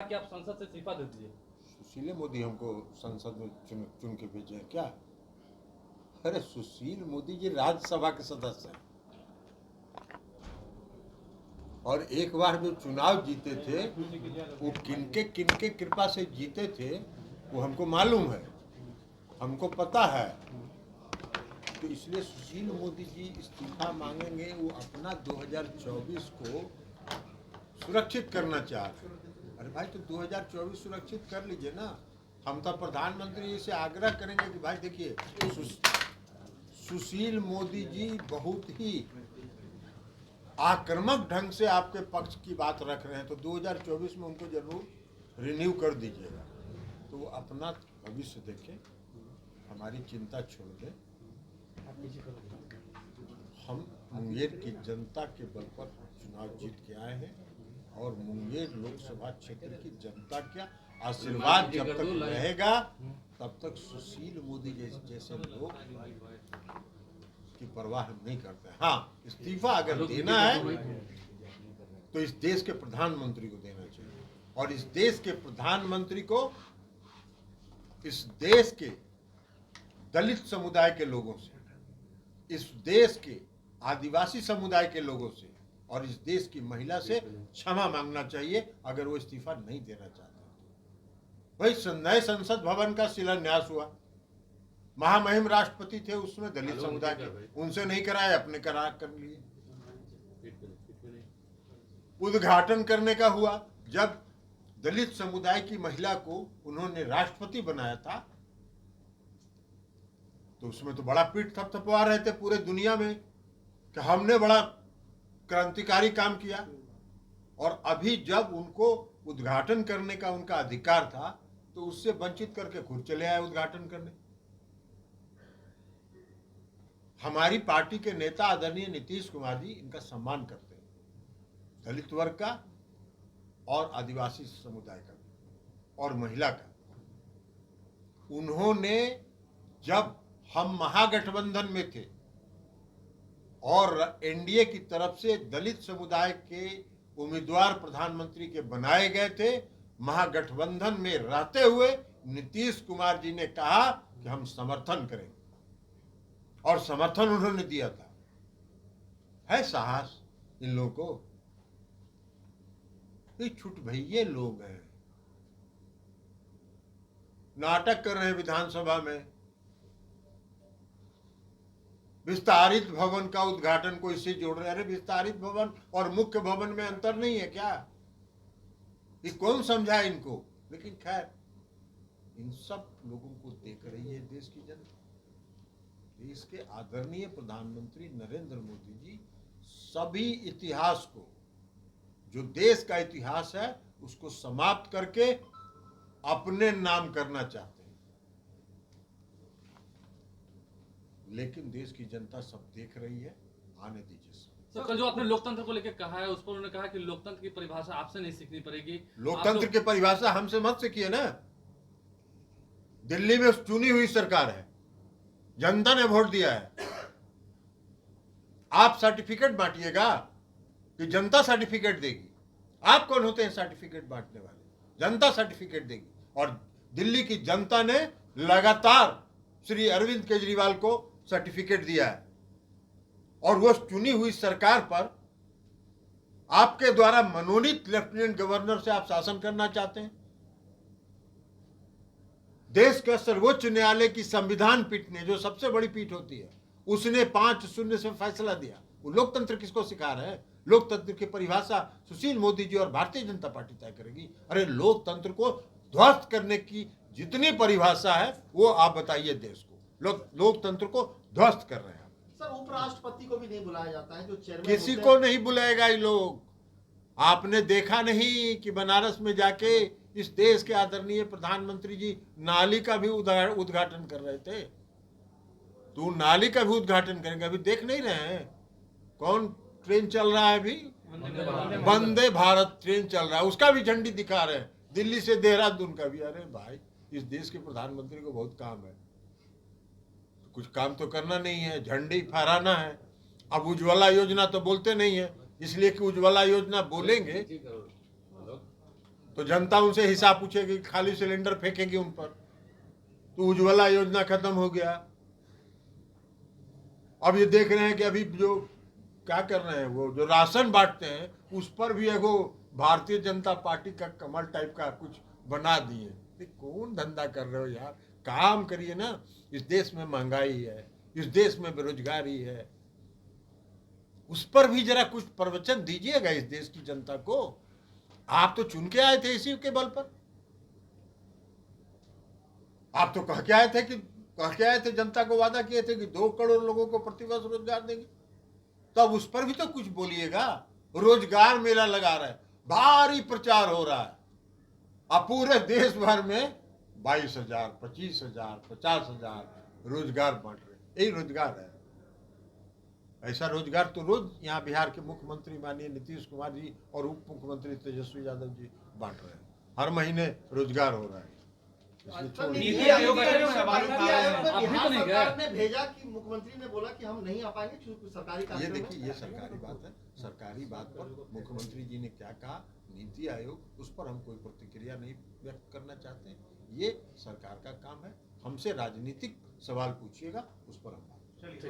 कि आप संसद से इस्तीफा दे दीजिए। सुशील मोदी हमको संसद में चुन के भेजे हैं क्या? अरे सुशील मोदी जी राज्यसभा के सदस्य हैं और एक बार जो चुनाव जीते थे वो किनके कृपा से जीते थे वो हमको मालूम है, हमको पता है। तो इसलिए सुशील मोदी जी इस्तीफा मांगेंगे, वो अपना 2024 को सुरक्षित करना चाह रहे हैं। अरे भाई तो 2024 सुरक्षित कर लीजिए ना। हम तो प्रधानमंत्री से आग्रह करेंगे कि भाई देखिए सुशील मोदी जी बहुत ही आक्रामक ढंग से आपके पक्ष की बात रख रहे हैं, तो 2024 में उनको जरूर रिन्यू कर दीजिएगा। तो वो अपना भविष्य देखें, हमारी चिंता छोड़ दें। हम मुंगेर की जनता के बल पर चुनाव जीत के आए हैं और मुंगेर लोकसभा क्षेत्र की जनता का आशीर्वाद जब तक रहेगा तब तक सुशील मोदी जैसे लोग की परवाह हम नहीं करते। हाँ, इस्तीफा अगर देना है तो इस देश के प्रधानमंत्री को देना चाहिए और इस देश के प्रधानमंत्री को इस देश के दलित समुदाय के लोगों से, इस देश के आदिवासी समुदाय के लोगों से और इस देश की महिला से क्षमा मांगना चाहिए अगर वो इस्तीफा नहीं देना चाहते। भाई नए संसद भवन का शिलान्यास हुआ, महामहिम राष्ट्रपति थे उसमें दलित समुदाय के, उनसे नहीं कराए, अपने करा कर लिए। उद्घाटन करने का हुआ, जब दलित समुदाय की महिला को उन्होंने राष्ट्रपति बनाया था तो उसमें तो बड़ा पीठ थपथपा रहे थे पूरे दुनिया में कि हमने बड़ा क्रांतिकारी काम किया। और अभी जब उनको उद्घाटन करने का उनका अधिकार था तो उससे वंचित करके खुद चले आए उद्घाटन करने। हमारी पार्टी के नेता आदरणीय नीतीश कुमार जी इनका सम्मान करते हैं, दलित वर्ग का और आदिवासी समुदाय का और महिला का। उन्होंने जब हम महागठबंधन में थे और एनडीए की तरफ से दलित समुदाय के उम्मीदवार प्रधानमंत्री के बनाए गए थे, महागठबंधन में रहते हुए नीतीश कुमार जी ने कहा कि हम समर्थन करेंगे और समर्थन उन्होंने दिया था। है साहस इन लोगों को? ये छुट भैये लोग हैं, नाटक कर रहे हैं विधानसभा में। विस्तारित भवन का उद्घाटन को इससे जोड़ रहे हैं। अरे विस्तारित भवन और मुख्य भवन में अंतर नहीं है क्या? ये कौन समझा इनको? लेकिन खैर इन सब लोगों को देख रही है देश की जनता। देश के आदरणीय प्रधानमंत्री नरेंद्र मोदी जी सभी इतिहास को, जो देश का इतिहास है उसको समाप्त करके अपने नाम करना चाहते हैं। लेकिन देश की जनता सब देख रही है, आने दीजिए। सर कल जो आपने लोकतंत्र को लेकर कहा है उस पर उन्होंने कहा कि लोकतंत्र की परिभाषा आपसे नहीं सीखनी पड़ेगी। लोकतंत्र की परिभाषा हमसे मत सीखिए ना। दिल्ली में चुनी हुई सरकार है, जनता ने वोट दिया है। आप सर्टिफिकेट बांटिएगा कि जनता सर्टिफिकेट देगी? आप कौन होते हैं सर्टिफिकेट बांटने वाले? जनता सर्टिफिकेट देगी। और दिल्ली की जनता ने लगातार श्री अरविंद केजरीवाल को सर्टिफिकेट दिया है और वो चुनी हुई सरकार पर आपके द्वारा मनोनीत लेफ्टिनेंट गवर्नर से आप शासन करना चाहते हैं। देश के सर्वोच्च न्यायालय की संविधान पीठ ने, जो सबसे बड़ी पीठ होती है, उसने 5-0 से फैसला दिया। वो लोकतंत्र किसको सिखा रहे हैं? लोकतंत्र की परिभाषा सुशील मोदी जी और भारतीय जनता पार्टी तय करेगी। अरे लोकतंत्र को ध्वस्त करने की जितनी परिभाषा है वो आप बताइए देश को। लोकतंत्र को ध्वस्त कर रहे हैं। सर उपराष्ट्रपति को भी नहीं बुलाया जाता है, जो चेयरमैन किसी को नहीं बुलाएगा ये लोग। आपने देखा नहीं कि बनारस में जाके इस देश के आदरणीय प्रधानमंत्री जी नाली का भी उद्घाटन कर रहे थे? तो नाली का भी उद्घाटन करेंगे? अभी देख नहीं रहे हैं कौन ट्रेन चल रहा है? अभी वंदे भारत ट्रेन चल रहा है, उसका भी झंडी दिखा रहे हैं, दिल्ली से देहरादून का भी। अरे भाई इस देश के प्रधानमंत्री को बहुत काम है, कुछ काम तो करना नहीं है, झंडी फहराना है। अब उज्ज्वला योजना तो बोलते नहीं है, इसलिए कि उज्ज्वला योजना बोलेंगे तो जनता उनसे हिसाब पूछेगी, खाली सिलेंडर फेंकेगी उन पर। तो उज्ज्वला योजना खत्म हो गया। अब ये देख रहे हैं कि अभी जो क्या कर रहे हैं, वो जो राशन बांटते हैं उस पर भी एगो भारतीय जनता पार्टी का कमल टाइप का कुछ बना दिए। कौन धंधा कर रहे हो यार, काम करिए ना। इस देश में महंगाई है, इस देश में बेरोजगारी है, उस पर भी जरा कुछ प्रवचन दीजिएगा इस देश की जनता को। आप तो चुन के आए थे इसी के बल पर। आप तो कह के आए थे जनता को, वादा किए थे कि 2 करोड़ लोगों को प्रतिवर्ष रोजगार देंगे। तब उस पर भी तो कुछ बोलिएगा। रोजगार मेला लगा रहा है, भारी प्रचार हो रहा है, अब पूरे देश भर में 22,000, 25,000, 50,000 रोजगार बांट रहे। यही रोजगार है। ऐसा रोजगार तो रोज यहाँ बिहार के मुख्यमंत्री माननीय नीतीश कुमार जी और उप मुख्यमंत्री तेजस्वी यादव जी बांट रहे हैं। हर महीने रोजगार हो रहा है। नीति आयोग का सवाल उठा रहे हैं, आप भी तो नहीं सरकार गए। ने भेजा कि मुख्यमंत्री ने बोला कि हम नहीं आ पाएंगे क्योंकि सरकारी ये कार्यक्रम देखिए, ये सरकारी बात है। सरकारी बात पर मुख्यमंत्री जी ने क्या कहा, नीति आयोग, उस पर हम कोई प्रतिक्रिया नहीं व्यक्त करना चाहते हैं। ये सरकार का काम है। हमसे राजनीतिक सवाल पूछिएगा, उस पर हम बात करेंगे।